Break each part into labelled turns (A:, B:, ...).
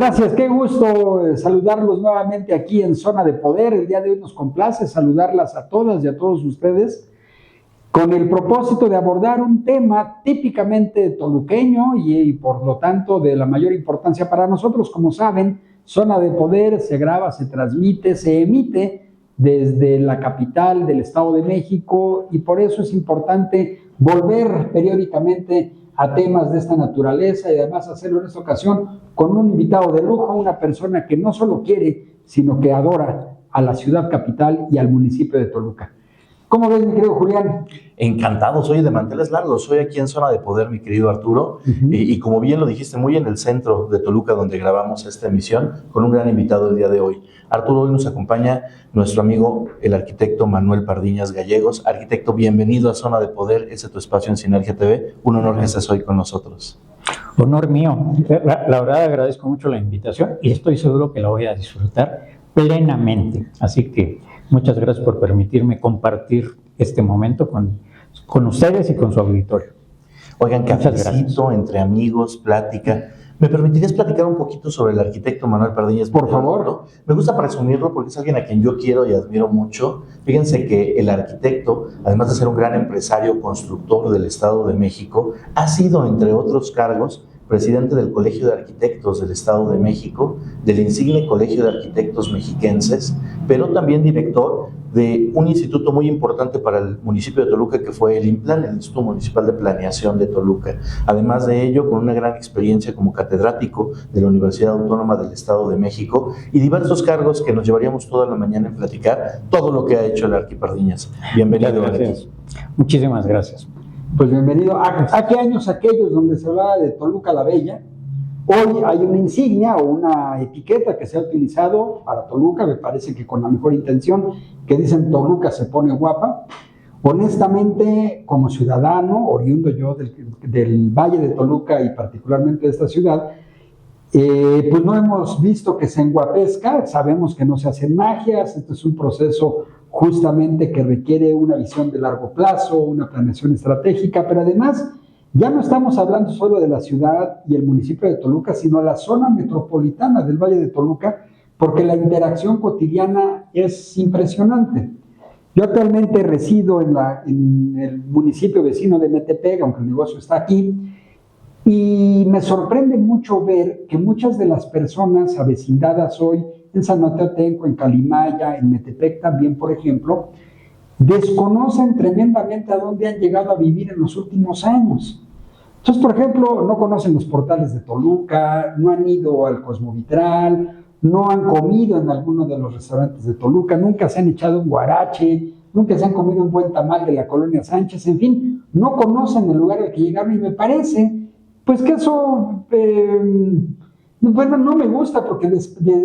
A: Gracias, qué gusto saludarlos nuevamente aquí en Zona de Poder. El día de hoy nos complace saludarlas a todas y a todos ustedes con el propósito de abordar un tema típicamente toluqueño y por lo tanto de la mayor importancia para nosotros. Como saben, Zona de Poder se graba, se transmite, se emite desde la capital del Estado de México y por eso es importante volver periódicamente a temas de esta naturaleza y además hacerlo en esta ocasión con un invitado de lujo, una persona que no solo quiere, sino que adora a la ciudad capital y al municipio de Toluca. ¿Cómo ves, mi querido Julián?
B: Encantado, soy de manteles largos, soy aquí en Zona de Poder, mi querido Arturo, y como bien lo dijiste, muy en el centro de Toluca, donde grabamos esta emisión, con un gran invitado el día de hoy. Arturo, hoy nos acompaña nuestro amigo, el arquitecto Manuel Pardiñas Gallegos. Arquitecto, bienvenido a Zona de Poder, ese es tu espacio en Sinergia TV, un honor que estés hoy con nosotros.
C: Honor mío, la verdad agradezco mucho la invitación y estoy seguro que la voy a disfrutar plenamente, así que muchas gracias por permitirme compartir este momento con ustedes y con su auditorio.
B: Oigan, cafecito, entre amigos, plática. ¿Me permitirías platicar un poquito sobre el arquitecto Manuel Pardiñas?
A: Por favor.
B: ¿No? Me gusta presumirlo porque es alguien a quien yo quiero y admiro mucho. Fíjense que el arquitecto, además de ser un gran empresario constructor del Estado de México, ha sido, entre otros cargos, presidente del Colegio de Arquitectos del Estado de México, del insigne Colegio de Arquitectos Mexiquenses, pero también director de un instituto muy importante para el municipio de Toluca, que fue el IMPLAN, el Instituto Municipal de Planeación de Toluca. Además de ello, con una gran experiencia como catedrático de la Universidad Autónoma del Estado de México y diversos cargos que nos llevaríamos toda la mañana en platicar todo lo que ha hecho el Arqui Pardiñas. Bienvenido.
C: Gracias. Muchísimas gracias.
A: Pues bienvenido. ¿A qué años aquellos donde se hablaba de Toluca la Bella? Hoy hay una insignia o una etiqueta que se ha utilizado para Toluca, me parece que con la mejor intención, que dicen Toluca se pone guapa. Honestamente, como ciudadano, oriundo yo del Valle de Toluca y particularmente de esta ciudad, pues no hemos visto que se enguapezca, sabemos que no se hacen magias, esto es un proceso justamente que requiere una visión de largo plazo, una planeación estratégica, pero además ya no estamos hablando solo de la ciudad y el municipio de Toluca, sino la zona metropolitana del Valle de Toluca, porque la interacción cotidiana es impresionante. Yo actualmente resido en el municipio vecino de Metepec, aunque el negocio está aquí, y me sorprende mucho ver que muchas de las personas avecindadas hoy en San Mateo Atenco, en Calimaya, en Metepec también, por ejemplo, desconocen tremendamente a dónde han llegado a vivir en los últimos años. Entonces, por ejemplo, no conocen los portales de Toluca, no han ido al Cosmovitral, no han comido en alguno de los restaurantes de Toluca, nunca se han echado un guarache, nunca se han comido un buen tamal de la Colonia Sánchez, en fin, no conocen el lugar al que llegaron y me parece, pues que eso, bueno, no me gusta porque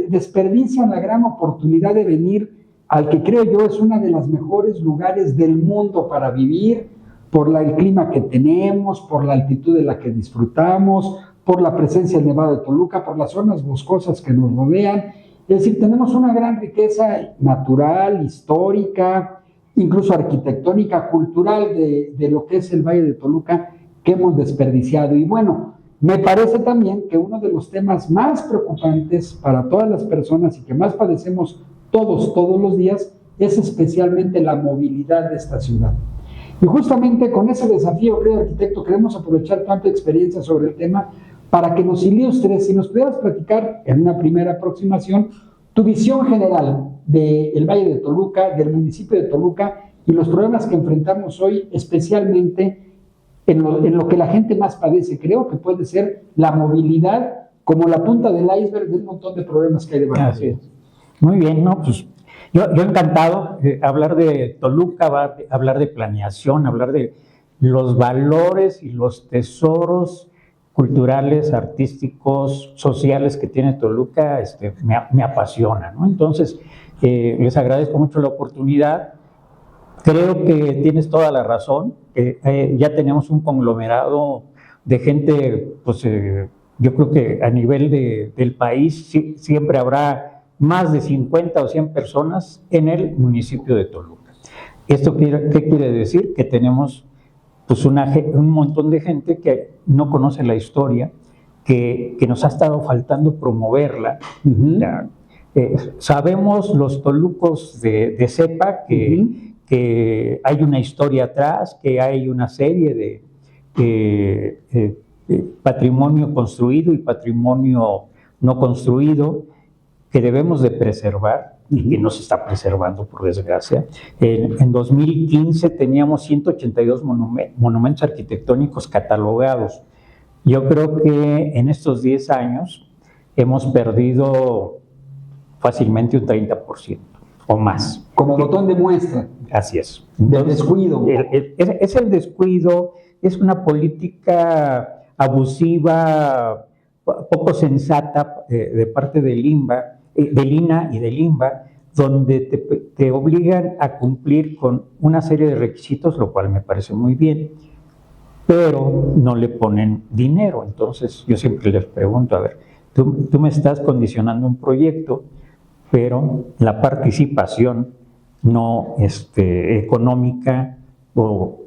A: desperdician la gran oportunidad de venir al que creo yo es uno de los mejores lugares del mundo para vivir, por el clima que tenemos, por la altitud de la que disfrutamos, por la presencia del Nevado de Toluca, por las zonas boscosas que nos rodean. Es decir, tenemos una gran riqueza natural, histórica, incluso arquitectónica, cultural de lo que es el Valle de Toluca que hemos desperdiciado. Y bueno, me parece también que uno de los temas más preocupantes para todas las personas y que más padecemos todos los días es especialmente la movilidad de esta ciudad. Y justamente con ese desafío, querido arquitecto, queremos aprovechar tanta experiencia sobre el tema para que nos ilustres y nos pudieras platicar en una primera aproximación tu visión general del Valle de Toluca, del municipio de Toluca y los problemas que enfrentamos hoy, especialmente en lo que la gente más padece. Creo que puede ser la movilidad como la punta del iceberg de un montón de problemas que hay debajo.
C: Así es. Muy bien, ¿no? Pues yo encantado hablar de Toluca, hablar de planeación, hablar de los valores y los tesoros culturales, artísticos, sociales que tiene Toluca, me apasiona, ¿no? Entonces, les agradezco mucho la oportunidad. Creo que tienes toda la razón. Ya tenemos un conglomerado de gente, pues yo creo que a nivel del país siempre habrá más de 50 o 100 personas en el municipio de Toluca. ¿Esto qué quiere decir? Que tenemos pues un montón de gente que no conoce la historia, que nos ha estado faltando promoverla. Sabemos los tolucos de cepa que hay una historia atrás, que hay una serie de patrimonio construido y patrimonio no construido que debemos de preservar y que no se está preservando, por desgracia. En 2015 teníamos 182 monumentos arquitectónicos catalogados. Yo creo que en estos 10 años hemos perdido fácilmente un 30% o más.
A: Como botón de muestra.
C: Así es.
A: Del descuido.
C: Es el descuido, es una política abusiva, poco sensata de parte del INA y del INBA, donde te obligan a cumplir con una serie de requisitos, lo cual me parece muy bien, pero no le ponen dinero. Entonces yo siempre les pregunto, a ver, tú me estás condicionando un proyecto, pero la participación no económica o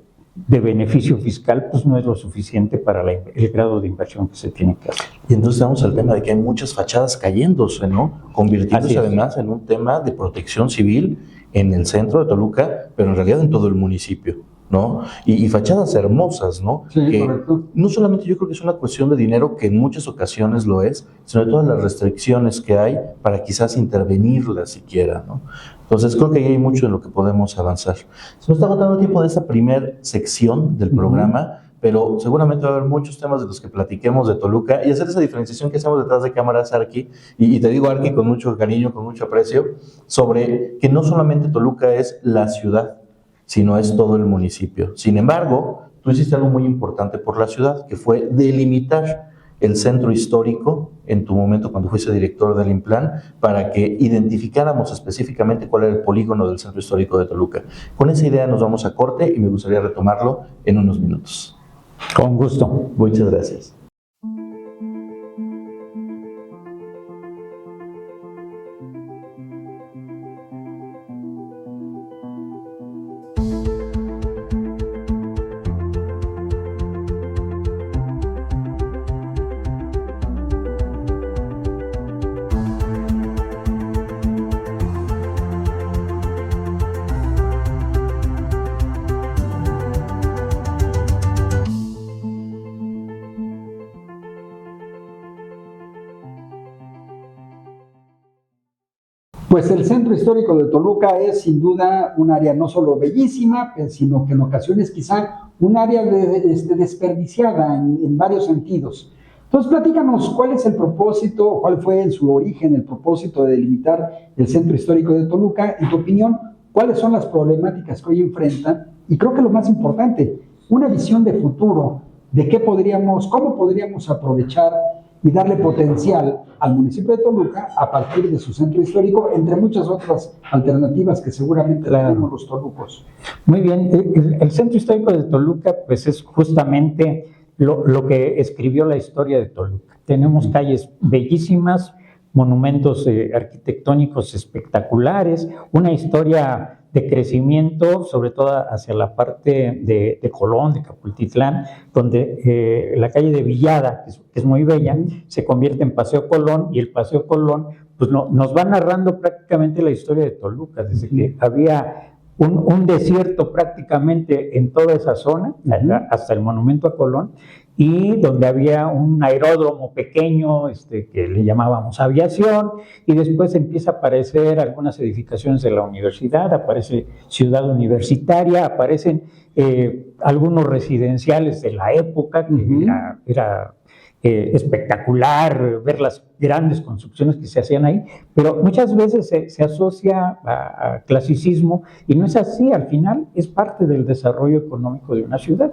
C: de beneficio fiscal, pues no es lo suficiente para el grado de inversión que se tiene que hacer.
B: Y entonces vamos al tema de que hay muchas fachadas cayéndose, ¿no? Convirtiéndose además en un tema de protección civil en el centro de Toluca, pero en realidad en todo el municipio, ¿no? Y fachadas hermosas, ¿no?
A: Sí,
B: que
A: correcto.
B: No solamente yo creo que es una cuestión de dinero, que en muchas ocasiones lo es, sino de todas las restricciones que hay para quizás intervenirlas siquiera, ¿no? Entonces creo que ahí hay mucho en lo que podemos avanzar. Se nos está agotando el tiempo de esta primera sección del programa, pero seguramente va a haber muchos temas de los que platiquemos de Toluca y hacer esa diferenciación que hacemos detrás de cámaras, Arqui, y te digo, Arqui, con mucho cariño, con mucho aprecio, sobre que no solamente Toluca es la ciudad, sino es todo el municipio. Sin embargo, tú hiciste algo muy importante por la ciudad, que fue delimitar el centro histórico en tu momento cuando fuiste director del INPLAN, para que identificáramos específicamente cuál era el polígono del centro histórico de Toluca. Con esa idea nos vamos a corte y me gustaría retomarlo en unos minutos.
C: Con gusto.
B: Muchas gracias.
A: Pues el centro histórico de Toluca es sin duda un área no solo bellísima, sino que en ocasiones quizá un área desperdiciada en varios sentidos. Entonces, platícanos cuál es el propósito, cuál fue en su origen el propósito de delimitar el centro histórico de Toluca. En tu opinión, ¿cuáles son las problemáticas que hoy enfrentan? Y creo que lo más importante, una visión de futuro de cómo podríamos aprovechar y darle potencial al municipio de Toluca a partir de su centro histórico, entre muchas otras alternativas que seguramente tenemos los tolucos.
C: Muy bien, el centro histórico de Toluca pues es justamente lo que escribió la historia de Toluca. Tenemos calles bellísimas, monumentos arquitectónicos espectaculares, una historia de crecimiento, sobre todo hacia la parte de Colón, de Capultitlán, donde la calle de Villada, que es muy bella, se convierte en Paseo Colón, y el Paseo Colón pues nos va narrando prácticamente la historia de Toluca, desde que había un desierto prácticamente en toda esa zona, hasta el monumento a Colón, y donde había un aeródromo pequeño que le llamábamos aviación, y después empieza a aparecer algunas edificaciones de la universidad, aparece Ciudad Universitaria, aparecen algunos residenciales de la época, que era espectacular ver las grandes construcciones que se hacían ahí, pero muchas veces se asocia a clasicismo, y no es así. Al final es parte del desarrollo económico de una ciudad.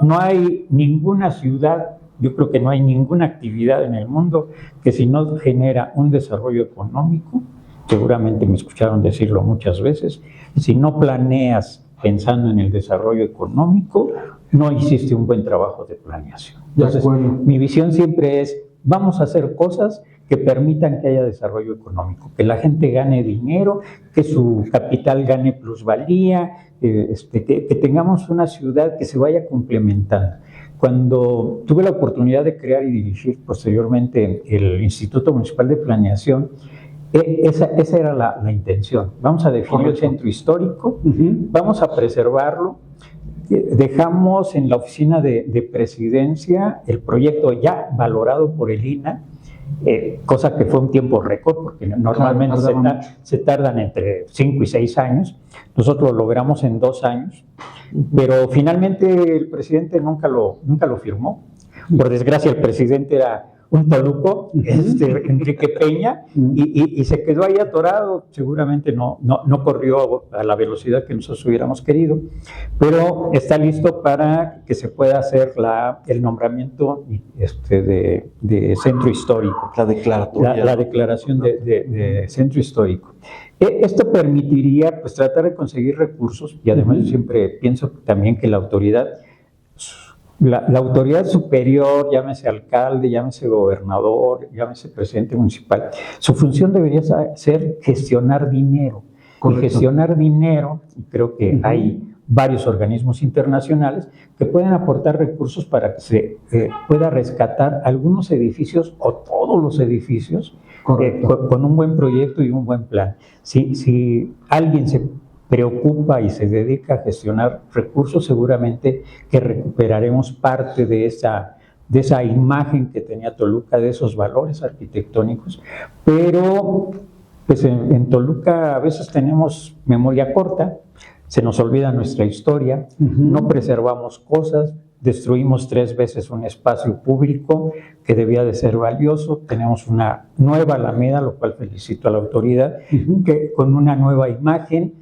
C: No hay ninguna ciudad, yo creo que no hay ninguna actividad en el mundo que si no genera un desarrollo económico, seguramente me escucharon decirlo muchas veces, si no planeas pensando en el desarrollo económico, no hiciste un buen trabajo de planeación. Entonces, mi visión siempre es, vamos a hacer cosas que permitan que haya desarrollo económico, que la gente gane dinero, que su capital gane plusvalía, que tengamos una ciudad que se vaya complementando. cuando tuve la oportunidad de crear y dirigir posteriormente el Instituto Municipal de Planeación, esa era la intención. Vamos a definir el centro histórico, vamos a preservarlo. Dejamos en la oficina de presidencia el proyecto ya valorado por el INAH, cosa que fue un tiempo récord, porque normalmente se tardan entre 5 y 6 años. Nosotros lo logramos en 2 años, pero finalmente el presidente nunca lo firmó. Por desgracia, el presidente era un toluco, Enrique Peña, y se quedó ahí atorado. Seguramente no corrió a la velocidad que nosotros hubiéramos querido, pero está listo para que se pueda hacer el nombramiento de centro histórico. La declaración de centro histórico. Esto permitiría pues tratar de conseguir recursos, y además yo siempre pienso también que la autoridad superior, llámese alcalde, llámese gobernador, llámese presidente municipal, su función debería ser gestionar dinero. Correcto. Y gestionar dinero, creo que hay varios organismos internacionales que pueden aportar recursos para que se pueda rescatar algunos edificios o todos los edificios con un buen proyecto y un buen plan. Si alguien se preocupa y se dedica a gestionar recursos, seguramente que recuperaremos parte de esa imagen que tenía Toluca, de esos valores arquitectónicos, pero pues en Toluca a veces tenemos memoria corta, se nos olvida nuestra historia, no preservamos cosas, destruimos 3 veces un espacio público que debía de ser valioso, tenemos una nueva Alameda, lo cual felicito a la autoridad, que con una nueva imagen.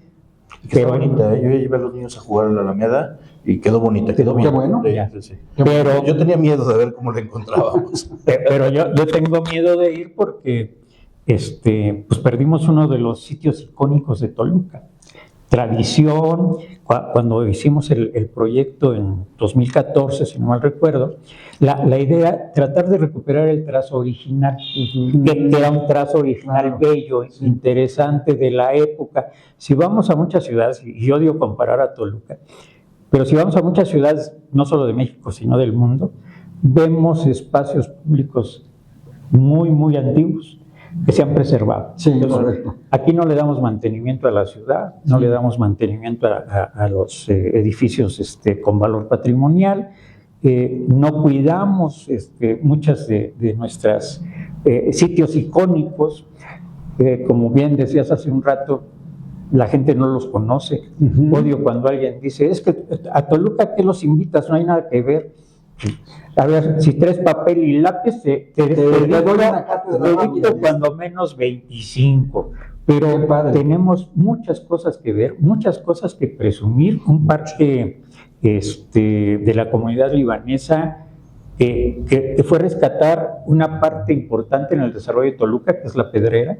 B: Que está bonita, yo llevé a los niños a jugar en la Alameda y quedó bonita, quedó bien.
A: Qué bueno.
B: Sí. Pero yo tenía miedo de ver cómo la encontrábamos.
C: Pero yo tengo miedo de ir porque pues perdimos uno de los sitios icónicos de Toluca. Tradición, cuando hicimos el proyecto en 2014, si no mal recuerdo, la idea, tratar de recuperar el trazo original, que era un trazo original bello, interesante de la época. Si vamos a muchas ciudades, y yo odio comparar a Toluca, pero si vamos a muchas ciudades, no solo de México, sino del mundo, vemos espacios públicos muy, muy antiguos que se han preservado.
A: Sí,
C: entonces,
A: correcto.
C: Aquí no le damos mantenimiento a la ciudad, no le damos mantenimiento a los edificios con valor patrimonial, no cuidamos muchas de nuestras sitios icónicos, como bien decías hace un rato, la gente no los conoce. Odio cuando alguien dice, es que a Toluca, ¿qué los invitas? No hay nada que ver. A ver, si traes papel y lápiz, te dicto cuando menos 25. Pero tenemos muchas cosas que ver, muchas cosas que presumir. Un parque de la comunidad libanesa que fue rescatar una parte importante en el desarrollo de Toluca, que es la Pedrera,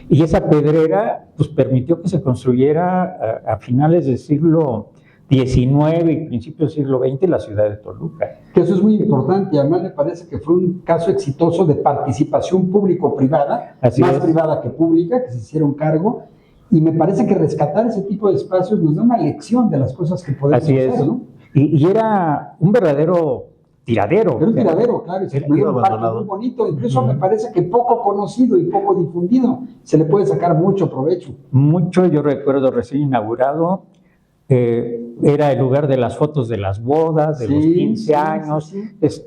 C: y esa Pedrera pues permitió que se construyera a finales del siglo XIX y principios del siglo XX la ciudad de Toluca.
A: Que eso es muy importante, y además me parece que fue un caso exitoso de participación público-privada, privada que pública, que se hicieron cargo, y me parece que rescatar ese tipo de espacios nos da una lección de las cosas que podemos hacer, ¿no?
C: Y era un verdadero tiradero.
A: Era un tiradero, claro, era un parque muy bonito, incluso me parece que poco conocido y poco difundido, se le puede sacar mucho provecho.
C: Mucho, yo recuerdo recién inaugurado, era el lugar de las fotos de las bodas, de los 15 años,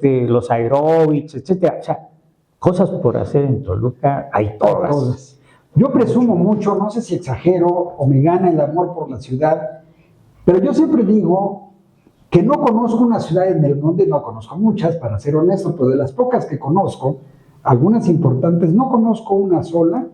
C: los aeróbics, etcétera. O sea, cosas por hacer en Toluca hay todas.
A: Yo presumo mucho, no sé si exagero o me gana el amor por la ciudad, pero yo siempre digo que no conozco una ciudad en el mundo, y no conozco muchas, para ser honesto, pero de las pocas que conozco, algunas importantes, no conozco una sola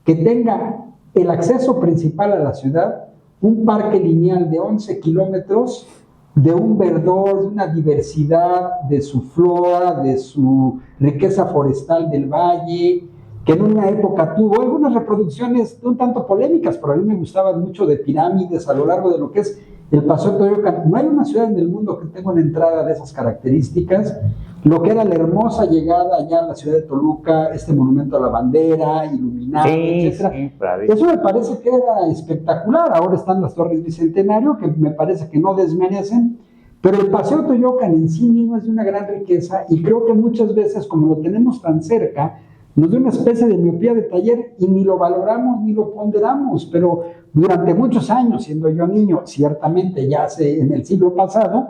A: que tenga el acceso principal a la ciudad, un parque lineal de 11 kilómetros, de un verdor, de una diversidad, de su flora, de su riqueza forestal del valle, que en una época tuvo algunas reproducciones un tanto polémicas, pero a mí me gustaban mucho, de pirámides a lo largo de lo que es el Paseo de Toyocan. No hay una ciudad en el mundo que tenga una entrada de esas características. Lo que era la hermosa llegada allá a la ciudad de Toluca, este monumento a la bandera, iluminado, etc. Eso me parece que era espectacular. Ahora están las Torres Bicentenario, que me parece que no desmerecen, Pero el Paseo Toyocan en sí mismo es de una gran riqueza y creo que muchas veces, como lo tenemos tan cerca, nos da una especie de miopía de taller y ni lo valoramos ni lo ponderamos. Pero durante muchos años, siendo yo niño, ciertamente ya hace en el siglo pasado,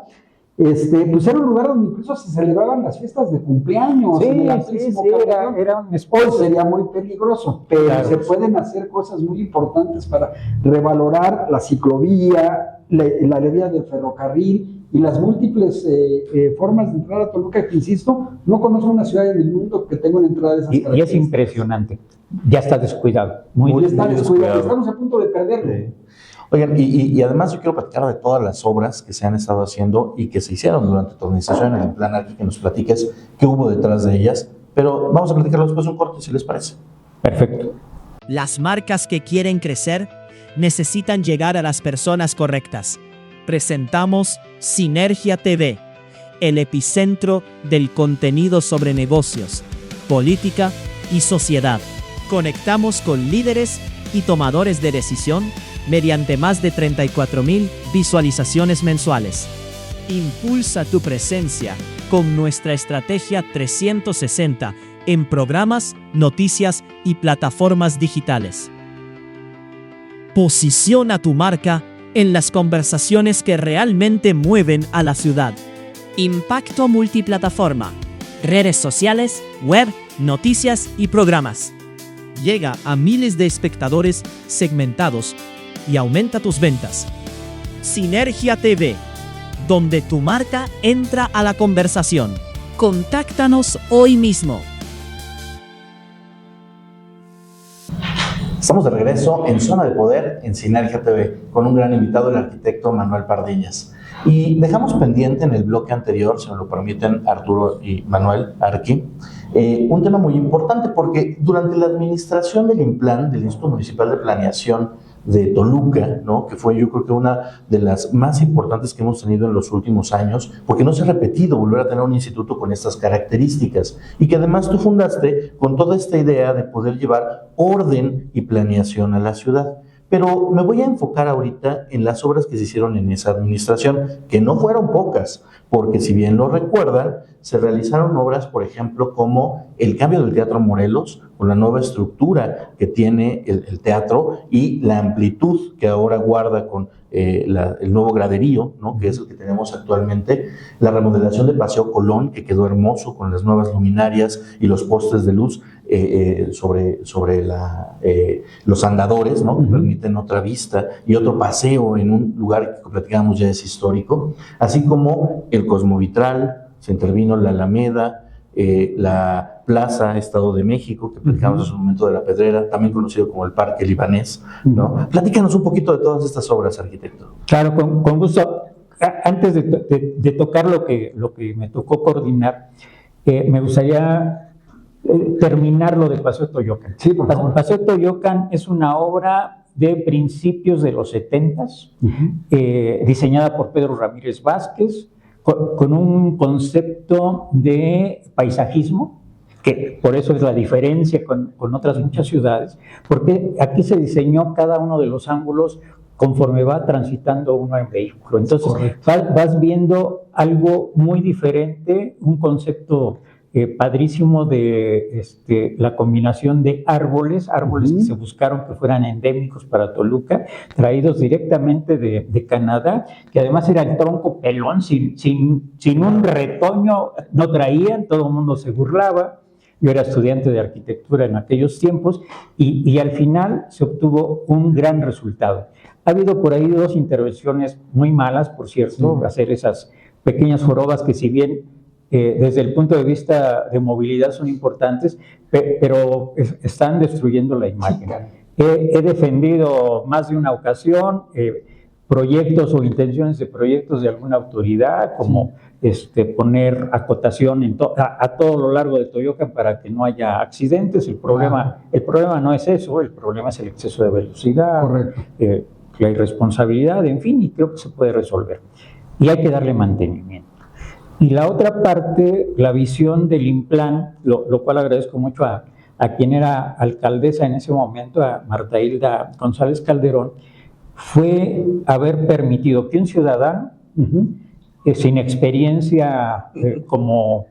A: pues era un lugar donde incluso se celebraban las fiestas de cumpleaños.
C: Sí,
A: en el
C: sí,
A: amplísimo
C: sí,
A: pabellón.
C: era un
A: Hoy
C: espacio.
A: sería muy peligroso, pero
C: Claro.
A: se pueden hacer cosas muy importantes para revalorar la ciclovía, la vía del ferrocarril y las múltiples formas de entrar a Toluca, que insisto, no conozco una ciudad en el mundo que tenga una entrada de esas
C: Y es
A: características.
C: impresionante. Ya está descuidado.
A: Muy
B: Muy
A: está descuidado,
B: descuidado.
A: estamos a punto de perderlo.
B: Sí. Oigan, y además yo quiero platicar de todas las obras que se han estado haciendo y que se hicieron durante tu administración en el Plan Arqui, que nos platiques qué hubo detrás de ellas, pero vamos a platicarlo después de un corte, si les parece.
C: Perfecto.
D: Las marcas que quieren crecer necesitan llegar a las personas correctas. Presentamos Sinergia TV, el epicentro del contenido sobre negocios, política y sociedad. Conectamos con líderes y tomadores de decisión mediante más de 34,000 visualizaciones mensuales. Impulsa tu presencia con nuestra estrategia 360 en programas, noticias y plataformas digitales. Posiciona tu marca en las conversaciones que realmente mueven a la ciudad. Impacto multiplataforma, redes sociales, web, noticias y programas. Llega a miles de espectadores segmentados y aumenta tus ventas. Sinergia TV, donde tu marca entra a la conversación. Contáctanos hoy mismo.
B: Estamos de regreso en Zona de Poder en Sinergia TV con un gran invitado, el arquitecto Manuel Pardiñas. Y dejamos pendiente en el bloque anterior, si me lo permiten Arturo y Manuel Arqui, un tema muy importante porque durante la administración del IMPLAN, del Instituto Municipal de Planeación de Toluca, ¿no? Que fue yo creo que una de las más importantes que hemos tenido en los últimos años, porque no se ha repetido volver a tener un instituto con estas características y que además tú fundaste con toda esta idea de poder llevar orden y planeación a la ciudad. Pero me voy a enfocar ahorita en las obras que se hicieron en esa administración, que no fueron pocas, porque si bien lo recuerdan, se realizaron obras, por ejemplo, como el cambio del Teatro Morelos, con la nueva estructura que tiene el teatro y la amplitud que ahora guarda con el nuevo graderío, ¿no? Que es el que tenemos actualmente, la remodelación de Paseo Colón, que quedó hermoso con las nuevas luminarias y los postes de luz sobre los andadores, ¿no? Que permiten otra vista y otro paseo en un lugar que platicábamos ya es histórico, así como el Cosmovitral, se intervino la Alameda, la Plaza Estado de México, que platicamos hace un momento de la Pedrera, también conocido como el Parque Libanés, ¿no? Platícanos un poquito de todas estas obras, arquitecto.
C: Claro, con gusto. Antes de tocar lo que me tocó coordinar, me gustaría terminar lo de Paseo Toyocan.
A: Sí, por favor.
C: Paseo Toyocan es una obra de principios de los 70s, diseñada por Pedro Ramírez Vázquez, con un concepto de paisajismo, que por eso es la diferencia con otras muchas ciudades, porque aquí se diseñó cada uno de los ángulos conforme va transitando uno en vehículo. Entonces vas viendo algo muy diferente, un concepto padrísimo de la combinación de árboles que se buscaron que fueran endémicos para Toluca, traídos directamente de Canadá, que además era el tronco pelón, sin un retoño, no traían, todo el mundo se burlaba. Yo era estudiante de arquitectura en aquellos tiempos y al final se obtuvo un gran resultado. Ha habido por ahí 2 intervenciones muy malas, por cierto, hacer esas pequeñas jorobas que si bien desde el punto de vista de movilidad son importantes, pero están destruyendo la imagen. He defendido más de una ocasión proyectos o intenciones de proyectos de alguna autoridad, como poner acotación a todo lo largo de Toyocan para que no haya accidentes. El problema no es eso, el problema es el exceso de velocidad, la irresponsabilidad, en fin, y creo que se puede resolver. Y hay que darle mantenimiento. Y la otra parte, la visión del IMPLAN, lo cual agradezco mucho a quien era alcaldesa en ese momento, a Marta Hilda González Calderón, fue haber permitido que un ciudadano sin experiencia como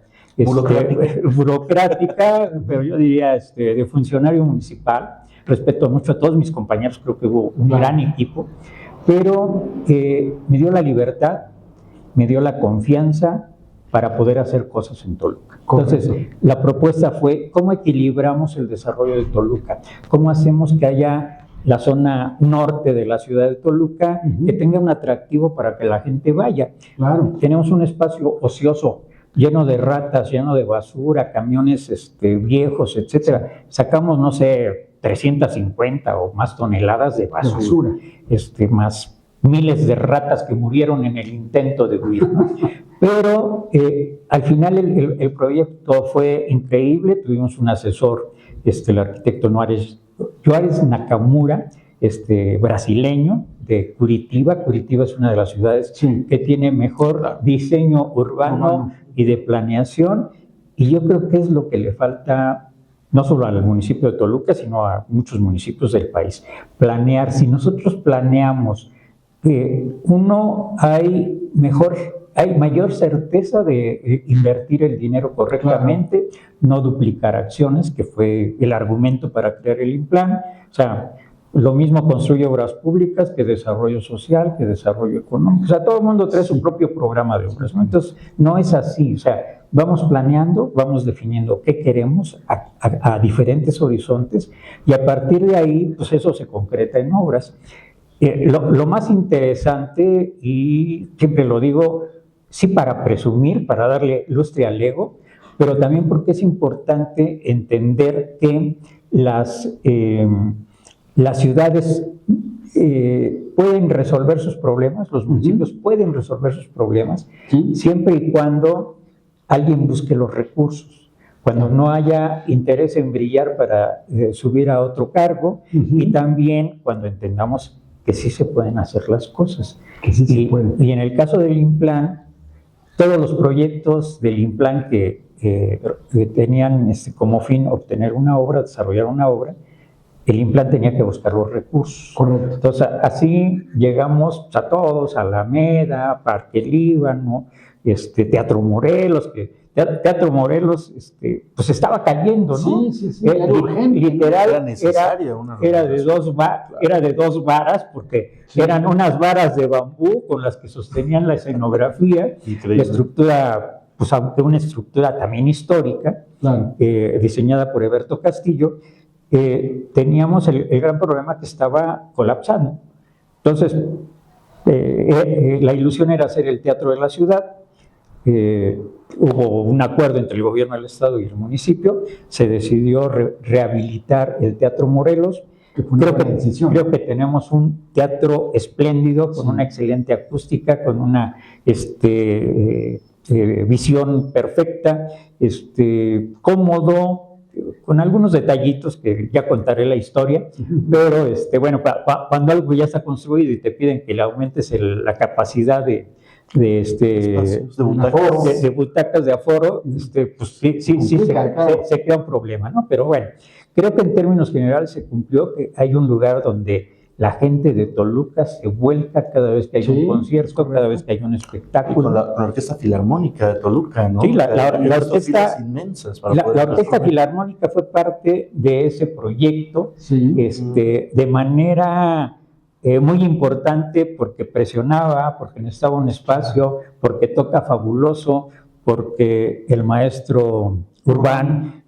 C: burocrática, pero yo diría de funcionario municipal. Respeto mucho a todos mis compañeros, creo que hubo un gran equipo, pero me dio la libertad, me dio la confianza para poder hacer cosas en Toluca. Entonces, la propuesta fue cómo equilibramos el desarrollo de Toluca, cómo hacemos que haya la zona norte de la ciudad de Toluca, que tenga un atractivo para que la gente vaya.
A: Claro.
C: Tenemos un espacio ocioso lleno de ratas, lleno de basura, camiones viejos, etcétera. Sacamos, no sé, 350 o más toneladas de basura. Más miles de ratas que murieron en el intento de huir, ¿no? Pero al final el proyecto fue increíble. Tuvimos un asesor, el arquitecto Juárez Nakamura, brasileño de Curitiba. Curitiba es una de las ciudades que tiene mejor diseño urbano y de planeación, y yo creo que es lo que le falta no solo al municipio de Toluca, sino a muchos municipios del país. Planear. Si nosotros planeamos, hay mayor certeza de invertir el dinero correctamente, no duplicar acciones, que fue el argumento para crear el INPLAN. O sea, lo mismo construye obras públicas que desarrollo social, que desarrollo económico. O sea, todo el mundo trae su propio programa de obras, ¿no? Entonces, no es así. O sea, vamos planeando, vamos definiendo qué queremos a diferentes horizontes, y a partir de ahí, pues eso se concreta en obras. Lo más interesante, y siempre lo digo, sí para presumir, para darle lustre al ego, pero también porque es importante entender que las ciudades pueden resolver sus problemas, los municipios pueden resolver sus problemas, siempre y cuando alguien busque los recursos, cuando no haya interés en brillar para subir a otro cargo, y también cuando entendamos que sí se pueden hacer las cosas. Y en el caso del INPLAN, todos los proyectos del INPLAN que tenían como fin obtener una obra, desarrollar una obra, el INPLAN tenía que buscar los recursos.
A: Correcto.
C: Entonces, así llegamos a todos, Alameda, Parque Líbano, Teatro Morelos, Teatro Morelos pues estaba cayendo, ¿no?
A: Sí. Era urgente.
C: Literal,
B: era necesaria
C: era de dos varas, porque eran unas varas de bambú con las que sostenían la escenografía.
B: Increíble.
C: La estructura, pues aunque una estructura también histórica, diseñada por Heberto Castillo, teníamos el gran problema que estaba colapsando. Entonces, la ilusión era hacer el teatro de la ciudad. Hubo un acuerdo entre el gobierno del estado y el municipio, se decidió rehabilitar el Teatro Morelos. Creo que tenemos un teatro espléndido, con una excelente acústica, con una visión perfecta, cómodo, con algunos detallitos que ya contaré la historia, pero bueno, cuando algo ya está construido y te piden que le aumentes la capacidad de butacas de aforo, pues sí se crea un problema, ¿no? Pero bueno, creo que en términos generales se cumplió, que hay un lugar donde la gente de Toluca se vuelca cada vez que hay un concierto, cada vez que hay un espectáculo.
B: Con la Orquesta Filarmónica de Toluca, ¿no?
C: Sí, la orquesta,
B: inmensas para
C: la Orquesta Filarmónica fue parte de ese proyecto, de manera muy importante, porque presionaba, porque necesitaba un espacio, porque toca fabuloso, porque el maestro Urbán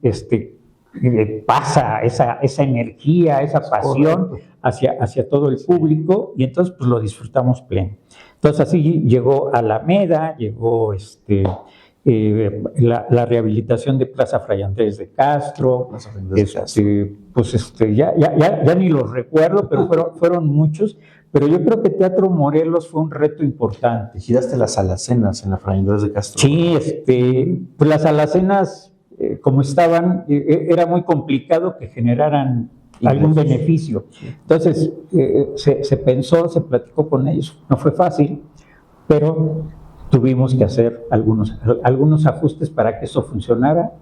C: pasa esa energía, esa pasión hacia todo el público, y entonces pues lo disfrutamos pleno. Entonces así llegó Alameda, llegó la rehabilitación de Plaza Fray Andrés de Castro, ya ni los recuerdo, pero fueron muchos. Pero yo creo que Teatro Morelos fue un reto importante.
B: Giraste las alacenas en la Fray Andrés de Castro.
C: Sí, pues las alacenas, como estaban, era muy complicado que generaran algún beneficio. Entonces, se pensó, se platicó con ellos. No fue fácil, pero tuvimos que hacer algunos ajustes para que eso funcionara,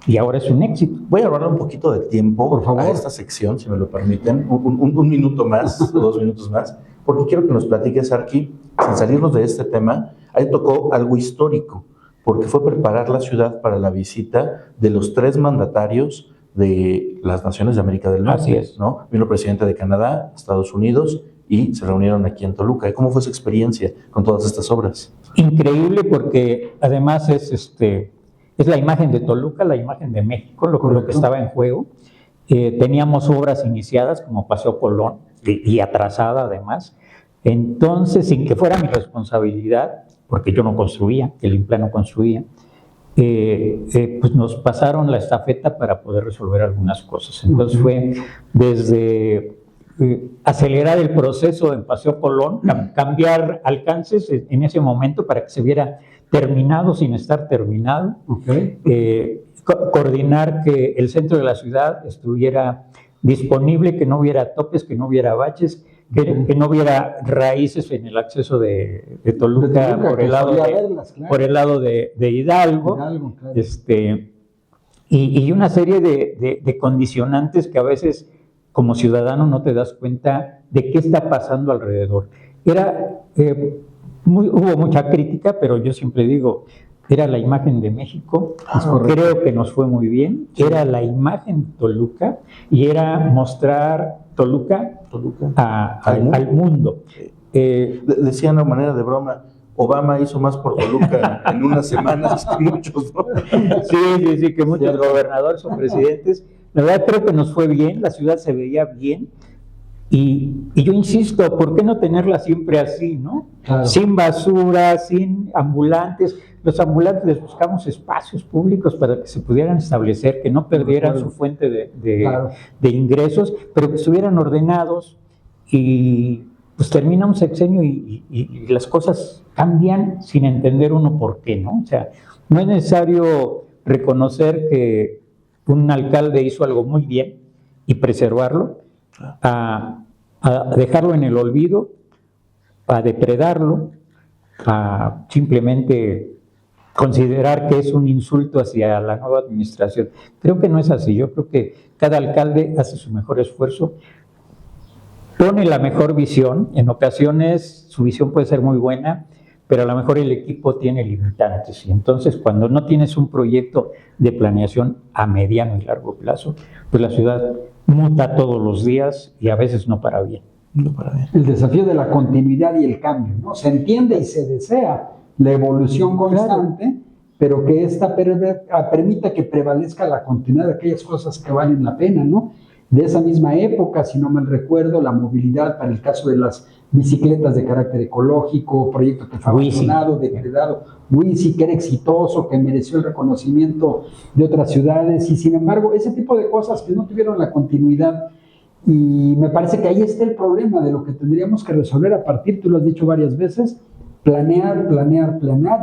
C: y ahora es un éxito.
B: Voy a ahorrar un poquito de tiempo, por favor, a esta sección, si me lo permiten, un minuto más, 2 minutos más, porque quiero que nos platiques, Arqui, sin salirnos de este tema, ahí tocó algo histórico, porque fue preparar la ciudad para la visita de los 3 mandatarios de las naciones de América del Norte.
C: Así es.
B: ¿No? Vino el presidente de Canadá, Estados Unidos, y se reunieron aquí en Toluca. ¿Y cómo fue su experiencia con todas estas obras?
C: Increíble, porque además es la imagen de Toluca, la imagen de México, lo que estaba en juego. Teníamos obras iniciadas como Paseo Colón y atrasada además. Entonces, sin que fuera mi responsabilidad, porque yo no construía, el INPLA no construía, pues nos pasaron la estafeta para poder resolver algunas cosas. Entonces fue desde acelerar el proceso en Paseo Colón, cambiar alcances en ese momento para que se viera terminado sin estar terminado, coordinar que el centro de la ciudad estuviera disponible, que no hubiera topes, que no hubiera baches, que no hubiera raíces en el acceso de Toluca por el lado de Hidalgo,
A: claro.
C: Y una serie de condicionantes que a veces como ciudadano no te das cuenta de qué está pasando alrededor. Hubo mucha crítica, pero yo siempre digo, era la imagen de México, creo que nos fue muy bien, era la imagen de Toluca y era mostrar Toluca al mundo.
B: Decían a manera de broma, Obama hizo más por Toluca en unas semanas que muchos, ¿no?
C: Sí, que muchos gobernadores o presidentes. La verdad creo que nos fue bien, la ciudad se veía bien. Y yo insisto, ¿por qué no tenerla siempre así, no?
A: Claro.
C: Sin basura, sin ambulantes. Los ambulantes les buscamos espacios públicos para que se pudieran establecer, que no perdieran su fuente de ingresos, pero que estuvieran ordenados y pues termina un sexenio y las cosas cambian sin entender uno por qué, ¿no? O sea, no es necesario reconocer que un alcalde hizo algo muy bien y preservarlo, a dejarlo en el olvido, a depredarlo, a simplemente considerar que es un insulto hacia la nueva administración. Creo que no es así. Yo creo que cada alcalde hace su mejor esfuerzo, pone la mejor visión. En ocasiones su visión puede ser muy buena, pero a lo mejor el equipo tiene limitantes. Y entonces, cuando no tienes un proyecto de planeación a mediano y largo plazo, pues la ciudad muta todos los días y a veces no para bien.
A: El desafío de la continuidad y el cambio, ¿no? Se entiende y se desea la evolución constante, pero que esta permita que prevalezca la continuidad de aquellas cosas que valen la pena, ¿no? De esa misma época, si no mal recuerdo, la movilidad para el caso de las bicicletas de carácter ecológico, proyecto que fue abandonado, degradado, WISI, que era exitoso, que mereció el reconocimiento de otras ciudades, y sin embargo, ese tipo de cosas que no tuvieron la continuidad. Y me parece que ahí está el problema de lo que tendríamos que resolver a partir, tú lo has dicho varias veces, planear,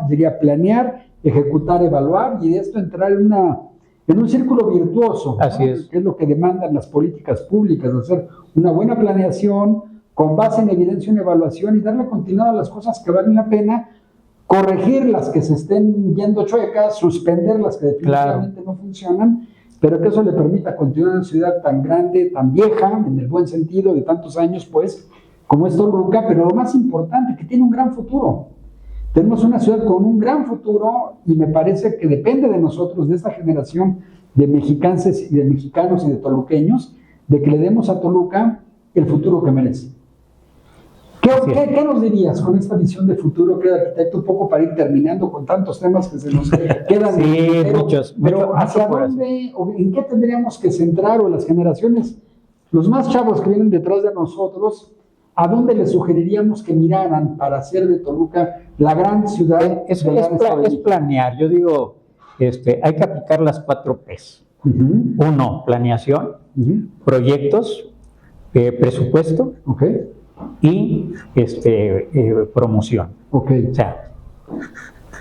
A: diría planear, ejecutar, evaluar, y de esto entrar en un círculo virtuoso.
C: Así
A: ¿no?
C: es.
A: Que es lo que demandan las políticas públicas, hacer una buena planeación con base en evidencia, una evaluación y darle continuidad a las cosas que valen la pena, corregir las que se estén yendo chuecas, suspender las que definitivamente no funcionan, pero que eso le permita continuar en una ciudad tan grande, tan vieja, en el buen sentido, de tantos años, pues, como es Toluca, pero lo más importante, que tiene un gran futuro. Tenemos una ciudad con un gran futuro y me parece que depende de nosotros, de esta generación de mexicanos y de toluqueños, de que le demos a Toluca el futuro que merece. ¿Qué nos dirías con esta visión de futuro, que arquitecto, un poco para ir terminando con tantos temas que se nos quedan? Pero ¿hacia dónde, o en qué tendríamos que centrar, o las generaciones, los más chavos que vienen detrás de nosotros, ¿a dónde les sugeriríamos que miraran para hacer de Toluca la gran ciudad?
C: Es planear. Yo digo, hay que aplicar las 4 P's. Uno, planeación, proyectos, presupuesto, y promoción. O sea,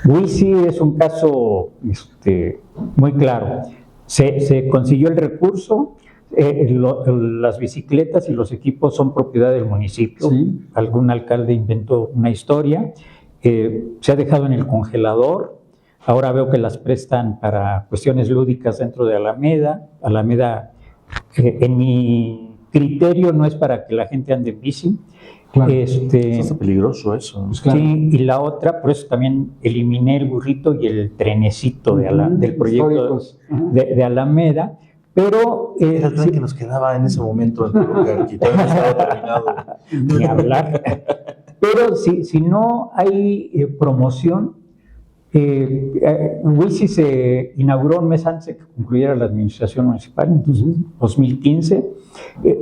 C: WISI es un caso muy claro. Se consiguió el recurso. Las bicicletas y los equipos son propiedad del municipio. Sí. Algún alcalde inventó una historia, se ha dejado en el congelador. Ahora veo que las prestan para cuestiones lúdicas dentro de Alameda. En mi criterio no es para que la gente ande en bici.
A: Claro.
B: Eso está peligroso eso.
A: Pues claro.
C: Sí, y la otra, por eso también eliminé el burrito y el trenecito del proyecto
A: Históricos. Ajá.
C: de Alameda, pero
B: Era el tren
C: sí,
B: que nos quedaba en ese momento en Toluca, que todavía no estaba terminado.
C: ni hablar. Pero si no hay promoción, WISI se inauguró un mes antes de que concluyera la administración municipal, entonces 2015.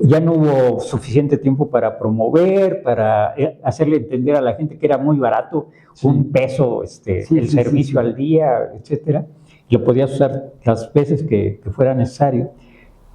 C: Ya no hubo suficiente tiempo para promover, para hacerle entender a la gente que era muy barato, $1 el servicio al día, etcétera. Lo podías usar las veces que fuera necesario.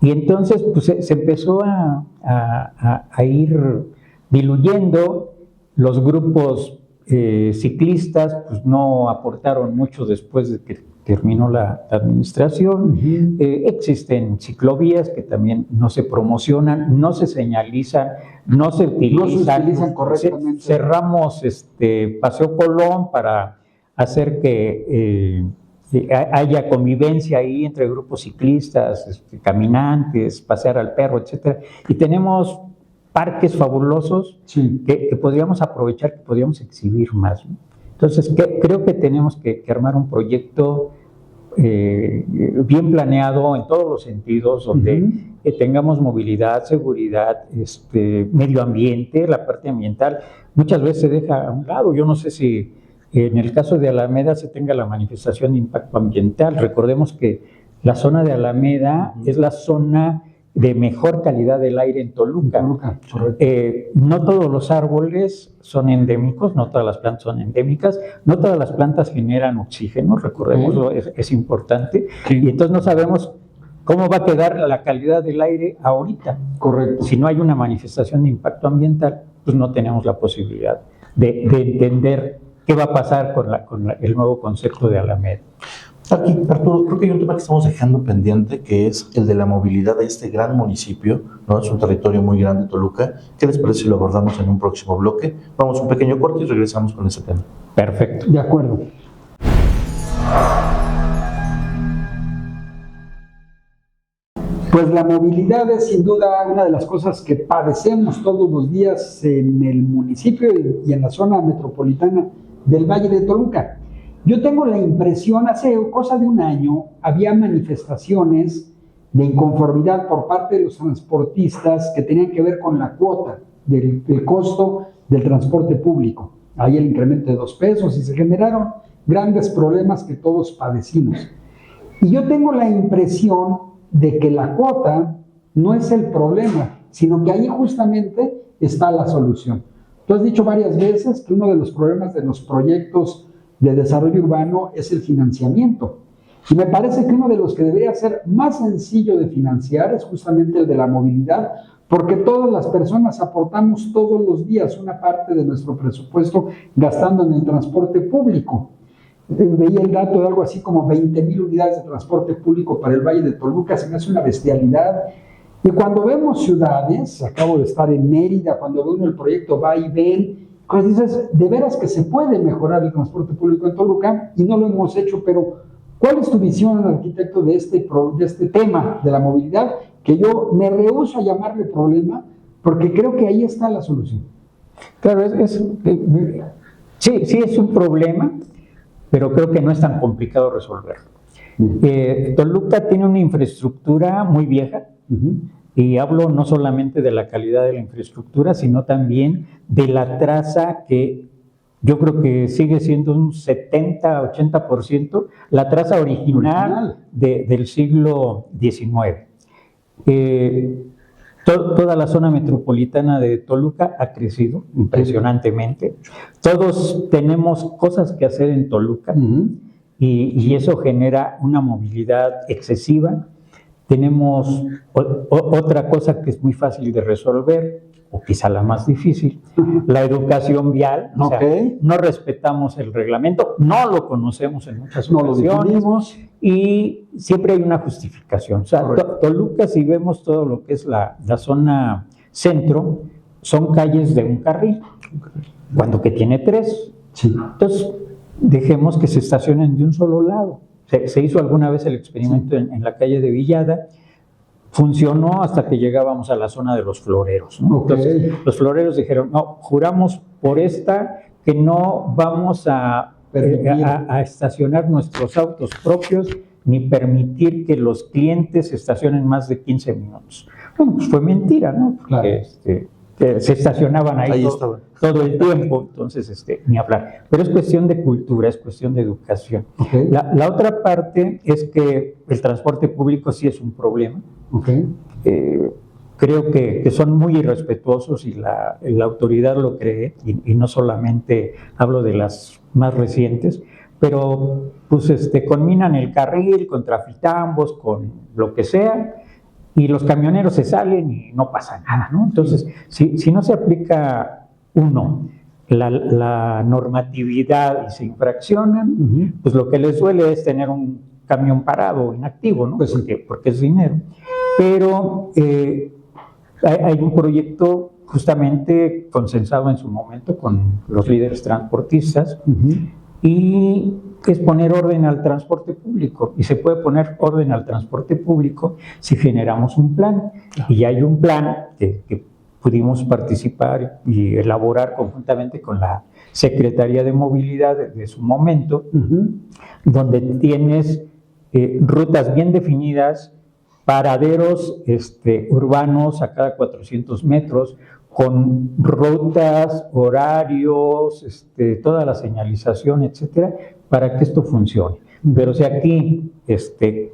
C: Y entonces pues, se empezó a ir diluyendo. Los grupos ciclistas pues, no aportaron mucho después de que terminó la administración. Existen ciclovías que también no se promocionan, no se señalizan, no se utilizan
A: correctamente.
C: Cerramos Paseo Colón para hacer que haya convivencia ahí entre grupos ciclistas, caminantes, pasear al perro, etcétera. Y tenemos parques fabulosos que podríamos aprovechar, que podríamos exhibir más, ¿no? Entonces, creo que tenemos que armar un proyecto bien planeado en todos los sentidos, donde tengamos movilidad, seguridad, medio ambiente, la parte ambiental. Muchas veces se deja a un lado. Yo no sé si en el caso de Alameda se tenga la manifestación de impacto ambiental. Recordemos que la zona de Alameda es la zona de mejor calidad del aire en Toluca. No todos los árboles son endémicos, no todas las plantas son endémicas, no todas las plantas generan oxígeno, recordémoslo, es importante, y entonces no sabemos cómo va a quedar la calidad del aire ahorita.
A: Correcto.
C: Si no hay una manifestación de impacto ambiental, pues no tenemos la posibilidad de entender qué va a pasar con el nuevo concepto de Alameda.
B: Aquí, Arturo, creo que hay un tema que estamos dejando pendiente, que es el de la movilidad de este gran municipio, ¿no? Es un territorio muy grande, Toluca. ¿Qué les parece si lo abordamos en un próximo bloque? Vamos a un pequeño corte y regresamos con ese tema.
C: Perfecto.
A: De acuerdo. Pues la movilidad es sin duda una de las cosas que padecemos todos los días en el municipio y en la zona metropolitana del Valle de Toluca. Yo tengo la impresión, hace cosa de un año, había manifestaciones de inconformidad por parte de los transportistas que tenían que ver con la cuota del costo del transporte público. Ahí el incremento de $2 y se generaron grandes problemas que todos padecimos. Y yo tengo la impresión de que la cuota no es el problema, sino que ahí justamente está la solución. Tú has dicho varias veces que uno de los problemas de los proyectos de desarrollo urbano es el financiamiento. Y me parece que uno de los que debería ser más sencillo de financiar es justamente el de la movilidad, porque todas las personas aportamos todos los días una parte de nuestro presupuesto gastando en el transporte público. Veía el dato de algo así como 20,000 unidades de transporte público para el Valle de Toluca, se me hace una bestialidad. Y cuando vemos ciudades, acabo de estar en Mérida, cuando veo el proyecto Va y Ven, pues dices, de veras que se puede mejorar el transporte público en Toluca y no lo hemos hecho, pero ¿cuál es tu visión, arquitecto, de este tema de la movilidad? Que yo me rehúso a llamarle problema porque creo que ahí está la solución.
C: Claro, sí es un problema, pero creo que no es tan complicado resolverlo. Toluca tiene una infraestructura muy vieja, y hablo no solamente de la calidad de la infraestructura, sino también de la traza que yo creo que sigue siendo un 70-80%, la traza original del siglo XIX. Toda la zona metropolitana de Toluca ha crecido impresionantemente. Todos tenemos cosas que hacer en Toluca, y eso genera una movilidad excesiva. Tenemos otra cosa que es muy fácil de resolver, o quizá la más difícil, la educación vial. O sea, no respetamos el reglamento, no lo conocemos en muchas ocasiones, y siempre hay una justificación. O sea, Toluca, si vemos todo lo que es la zona centro, son calles de un carril, cuando que tiene 3. Entonces, dejemos que se estacionen de un solo lado. Se hizo alguna vez el experimento en la calle de Villada. funcionó hasta que llegábamos a la zona de los floreros, ¿no?
A: Ok.
C: Entonces, los floreros dijeron, no, juramos por esta que no vamos a estacionar nuestros autos propios ni permitir que los clientes estacionen más de 15 minutos. Bueno, pues fue mentira, ¿no?
A: Claro.
C: Que se estacionaban ahí todo el tiempo, entonces ni hablar. Pero es cuestión de cultura, es cuestión de educación.
A: Okay.
C: La otra parte es que el transporte público sí es un problema.
A: Okay.
C: Creo que son muy irrespetuosos y la autoridad lo cree, y no solamente hablo de las más recientes, pero pues conminan el carril con trafitambos, con lo que sea, y los camioneros se salen y no pasa nada, ¿no? Entonces, si no se aplica la normatividad y se infraccionan, pues lo que les duele es tener un camión parado, inactivo, ¿no?
A: Pues
C: porque es dinero. Pero hay un proyecto justamente consensado en su momento con los líderes transportistas, y es poner orden al transporte público, y se puede poner orden al transporte público si generamos un plan, y hay un plan que pudimos participar y elaborar conjuntamente con la Secretaría de Movilidad de su momento, donde tienes rutas bien definidas, paraderos urbanos a cada 400 metros, con rutas, horarios, toda la señalización, etcétera, para que esto funcione. Pero si aquí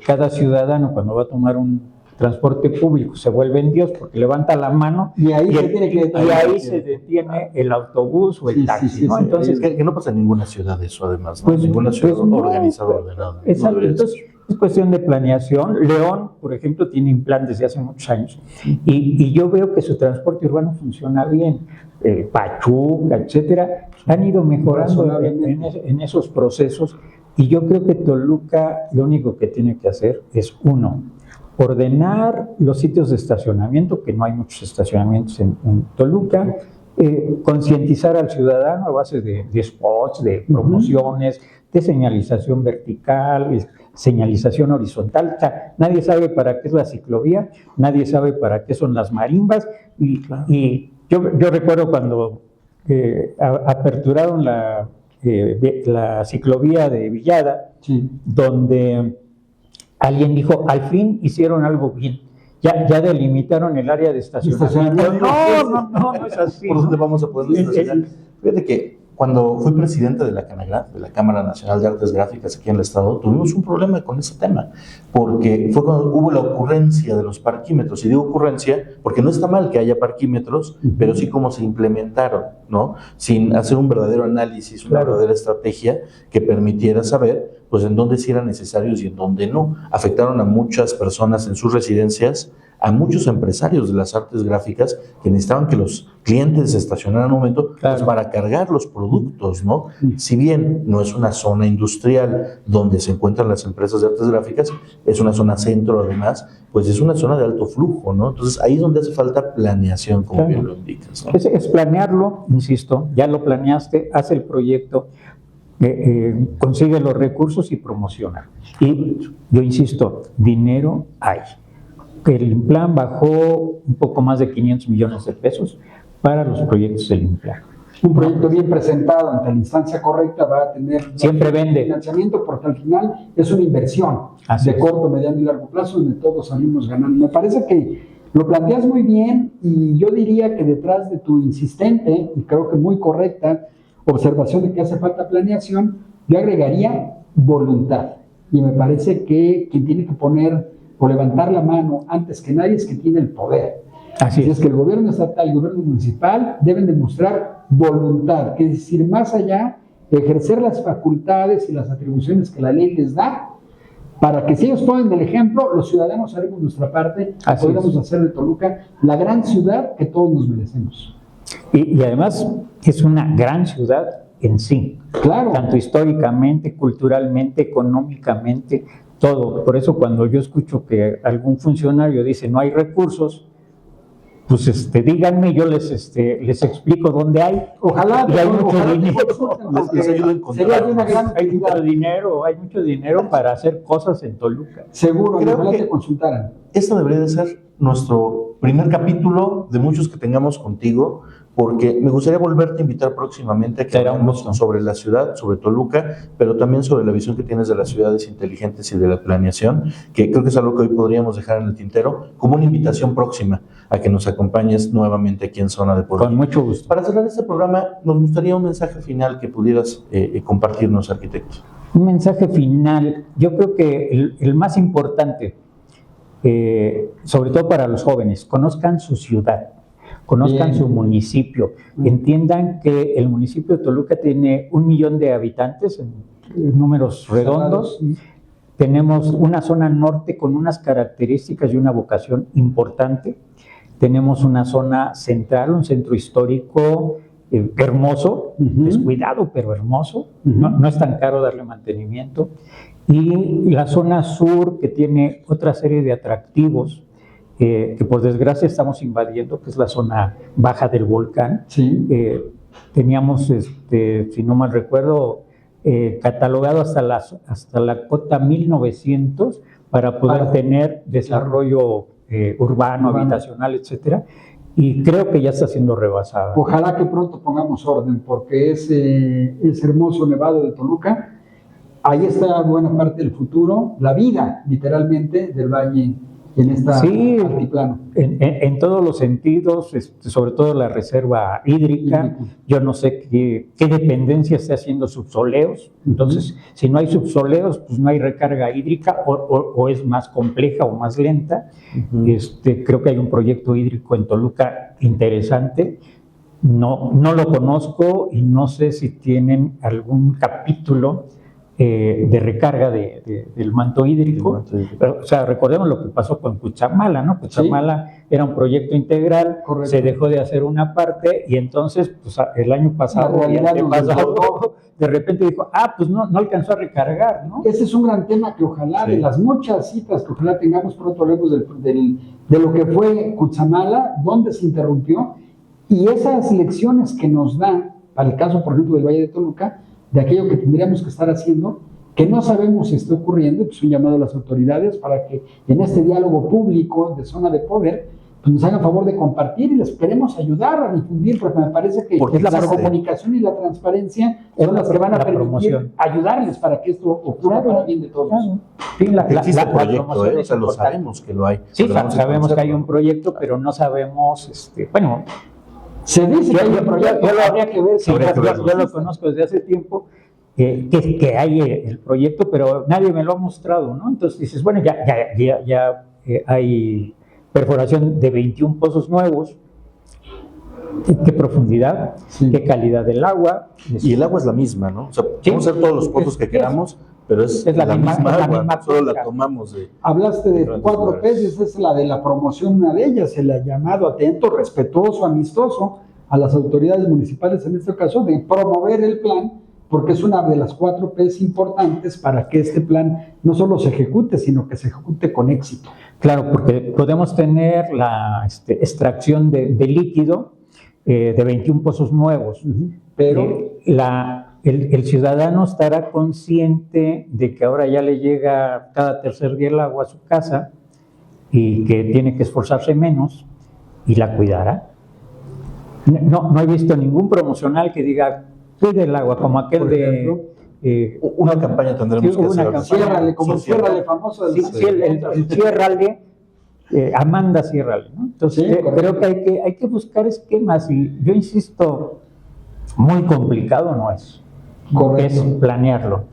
C: cada ciudadano, cuando va a tomar un transporte público, se vuelve en Dios porque levanta la mano
A: y ahí
C: se detiene el autobús o el taxi, ¿no?
B: Entonces, que no pasa en ninguna ciudad eso, además, ¿no? Pues, ninguna ciudad organizada, ordenada.
C: Exacto. Entonces, es cuestión de planeación. León, por ejemplo, tiene un plan desde hace muchos años, y yo veo que su transporte urbano funciona bien. Pachuca, etcétera, han ido mejorando en esos procesos, y yo creo que Toluca lo único que tiene que hacer es, uno, ordenar los sitios de estacionamiento, que no hay muchos estacionamientos en Toluca, concientizar al ciudadano a base de spots, de promociones, de señalización vertical, señalización horizontal. O sea, nadie sabe para qué es la ciclovía, nadie sabe para qué son las marimbas, y yo recuerdo cuando aperturaron la ciclovía de Villada, donde alguien dijo, al fin hicieron algo bien. Ya delimitaron el área de estacionamiento. No es así.
B: ¿Por dónde vamos a poder estacionar? Fíjate que cuando fui presidente de la CANAGRAF, de la Cámara Nacional de Artes Gráficas aquí en el estado, tuvimos un problema con ese tema, porque fue cuando hubo la ocurrencia de los parquímetros. Y digo ocurrencia porque no está mal que haya parquímetros, pero sí cómo se implementaron, ¿no? Sin hacer un verdadero análisis, una verdadera estrategia que permitiera saber pues en dónde sí eran necesarios y en dónde no. Afectaron a muchas personas en sus residencias, a muchos empresarios de las artes gráficas que necesitaban que los clientes se estacionaran un momento pues, para cargar los productos, ¿no? Si bien no es una zona industrial donde se encuentran las empresas de artes gráficas, es una zona centro además, pues es una zona de alto flujo, ¿no? Entonces ahí es donde hace falta planeación, como bien lo indicas, ¿no?
C: Es planearlo, insisto, ya lo planeaste, haz el proyecto, consigue los recursos y promociona. Y yo insisto, dinero hay. El Implan bajó un poco más de 500 millones de pesos para los proyectos del Implan.
A: Un proyecto bien presentado ante la instancia correcta va a tener
C: siempre vende
A: financiamiento, porque al final es una inversión de corto, mediano y largo plazo donde todos salimos ganando. Me parece que lo planteas muy bien, y yo diría que detrás de tu insistente y creo que muy correcta observación de que hace falta planeación, yo agregaría voluntad, y me parece que quien tiene que poner o levantar la mano antes que nadie es que tiene el poder. Así es que el gobierno estatal y el gobierno municipal deben demostrar voluntad, que es decir, más allá de ejercer las facultades y las atribuciones que la ley les da, para que si ellos ponen el ejemplo, los ciudadanos haremos nuestra parte y podamos hacer de Toluca la gran ciudad que todos nos merecemos.
C: Y además es una gran ciudad en sí, tanto históricamente, culturalmente, económicamente, todo. Por eso cuando yo escucho que algún funcionario dice no hay recursos, pues díganme, yo les explico dónde hay.
A: Ojalá,
C: Y hay mucho
A: ojalá
C: dinero.
B: Les ayudo a encontrar.
A: Sería de una gran
C: Hay
A: utilidad.
C: mucho dinero para hacer cosas en Toluca.
A: Seguro,
B: Creo
A: ojalá
B: que-
A: te consultaran.
B: Este debería de ser nuestro primer capítulo de muchos que tengamos contigo, porque me gustaría volverte a invitar próximamente a que
C: Será un
B: hablemos
C: gusto.
B: sobre la ciudad, sobre Toluca, pero también sobre la visión que tienes de las ciudades inteligentes y de la planeación, que creo que es algo que hoy podríamos dejar en el tintero como una invitación próxima a que nos acompañes nuevamente aquí en Zona de Poder.
C: Con mucho gusto.
B: Para cerrar este programa, nos gustaría un mensaje final que pudieras compartirnos, arquitecto.
C: Un mensaje final, yo creo que el más importante, sobre todo para los jóvenes, conozcan su ciudad, conozcan
A: Bien.
C: su municipio, entiendan que el municipio de Toluca tiene 1 millón de habitantes en números redondos. Tenemos una zona norte con unas características y una vocación importante. Tenemos una zona central, un centro histórico hermoso,
A: Ujú.
C: descuidado pero hermoso.
A: Ujú.
C: No es tan caro darle mantenimiento. Y la zona sur, que tiene otra serie de atractivos que por desgracia estamos invadiendo, que es la zona baja del volcán.
A: Sí.
C: Teníamos, si no mal recuerdo, catalogado hasta la cota 1900 para poder tener desarrollo urbano, habitacional, etcétera, y creo que ya está siendo rebasada.
A: Ojalá que pronto pongamos orden, porque ese hermoso Nevado de Toluca, ahí está buena parte del futuro, la vida, literalmente, del valle en esta
C: Sí,
A: altiplano.
C: en todos los sentidos, sobre todo la reserva hídrica.
A: Hídrica.
C: Yo no sé qué dependencia está haciendo subsoleos. Entonces, si no hay subsoleos, pues no hay recarga hídrica o es más compleja o más lenta. Creo que hay un proyecto hídrico en Toluca interesante. No lo conozco y no sé si tienen algún capítulo de recarga del manto hídrico. O sea, recordemos lo que pasó con Cuchamala, ¿no? Cuchamala era un proyecto integral,
A: Correcto.
C: se dejó de hacer una parte y entonces, pues el año pasado
A: La
C: y
A: realidad nos
C: antepasado,
A: desbordó.
C: de repente dijo, pues no alcanzó a recargar, ¿no?
A: Ese es un gran tema que ojalá,
B: Sí.
A: de las muchas citas que ojalá tengamos pronto, hablemos de lo que fue Cuchamala, dónde se interrumpió, y esas lecciones que nos da, para el caso, por ejemplo, del Valle de Toluca, de aquello que tendríamos que estar haciendo, que no sabemos si está ocurriendo, pues un llamado a las autoridades para que en este diálogo público de Zona de Poder, pues nos hagan favor de compartir y les queremos ayudar a difundir, porque me parece que
B: Porque
A: la
B: existe.
A: comunicación y la transparencia son las que van a
C: La
A: permitir
C: promoción.
A: ayudarles para que esto ocurra para bien de todos.
C: Claro. Sí,
B: Existe el proyecto,
C: promoción
B: o
C: es
B: sea, lo
C: importante.
B: sabemos que lo hay.
C: Sí,
B: pero vamos a
C: sabemos que hay
B: conocerlo.
C: un proyecto, pero no sabemos, bueno,
A: Se dice que hay un proyecto,
C: yo lo-
A: habría que ver si
C: sí,
B: habría que
C: yo
B: verlo.
C: lo conozco desde hace tiempo, que hay el proyecto, pero nadie me lo ha mostrado, ¿no? Entonces dices, bueno, ya hay perforación de 21 pozos nuevos. ¿Qué profundidad?
A: Sí.
C: ¿Qué calidad del agua?
B: Y el agua es la misma, ¿no? O sea,
C: Sí.
B: podemos hacer todos los pozos que queramos, pero es
C: Es la
B: la
C: misma-
B: misma
C: es la
B: agua,
C: misma
B: ¿no? Solo la
C: cuenca.
B: tomamos de...
A: Hablaste de
B: Grandes
A: 4
B: lugares.
A: peces, es la de la promoción, una de ellas, se le ha llamado atento, respetuoso, amistoso a las autoridades municipales en este caso de promover el plan, porque es una de las 4 P's importantes para que este plan no solo se ejecute, sino que se ejecute con éxito.
C: Claro, porque podemos tener la extracción de líquido de 21 pozos nuevos,
A: Pero
C: el ciudadano estará consciente de que ahora ya le llega cada tercer día el agua a su casa y que tiene que esforzarse menos y la cuidará. No he visto ningún promocional que diga cuide el agua, como aquel
A: Por ejemplo,
B: Una campaña tendremos
C: Sí,
B: que
C: una
B: hacer.
C: campaña.
A: ciérrale, como
B: Sí,
A: ciérrale famoso del
C: sí, el ciérrale, Amanda ciérrale, ¿no? Entonces
A: Sí, correcto.
C: creo que hay que buscar esquemas y yo insisto, muy complicado no es.
A: Correcto.
C: Es planearlo.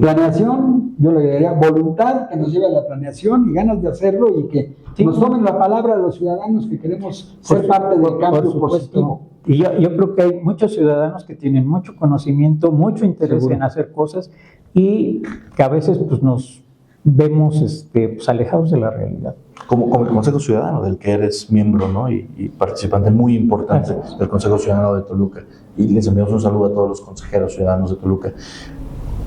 A: Planeación, yo le diría voluntad que nos lleve a la planeación y ganas de hacerlo y que
C: Sí.
A: nos tomen la palabra de los ciudadanos que queremos ser parte del cambio
C: Por supuesto.
A: positivo.
C: Y yo creo que hay muchos ciudadanos que tienen mucho conocimiento, mucho interés
A: Seguro.
C: en hacer cosas y que a veces pues, nos vemos pues, alejados de la realidad.
B: Como el Consejo Ciudadano, del que eres miembro, ¿no? Y participante muy importante
C: Así es.
B: del Consejo Ciudadano de Toluca. Y les enviamos un saludo a todos los consejeros ciudadanos de Toluca.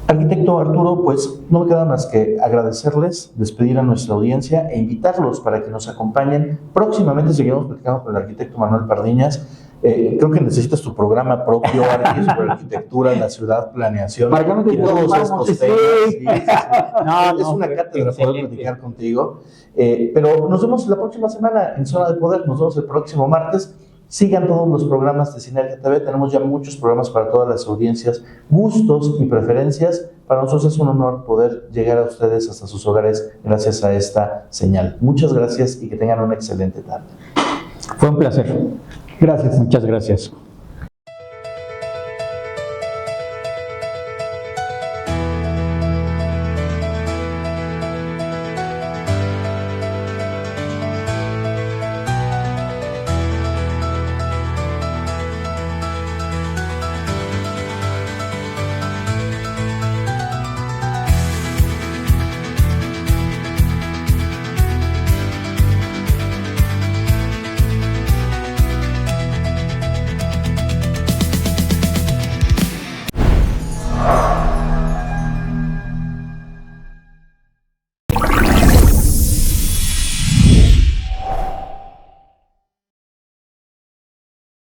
B: Arquitecto Arturo, pues no me queda más que agradecerles, despedir a nuestra audiencia e invitarlos para que nos acompañen. Próximamente seguiremos platicando con el arquitecto Manuel Pardiñas. Creo que necesitas tu programa propio, Arqui, sobre arquitectura en la ciudad, planeación
A: Para que no te
B: y todos
A: interrumpamos,
B: estos temas.
A: sí.
B: Sí, sí, sí.
C: No,
B: Es
C: no,
B: una
C: pero
B: cátedra poder
C: excelente.
B: platicar contigo. Pero nos vemos la próxima semana en Zona de Poder. Nos vemos el próximo martes. Sigan todos los programas de Sinergia TV. Tenemos ya muchos programas para todas las audiencias, gustos y preferencias. Para nosotros es un honor poder llegar a ustedes hasta sus hogares gracias a esta señal. Muchas gracias y que tengan una excelente tarde.
C: Fue un placer.
A: Gracias.
C: Muchas gracias.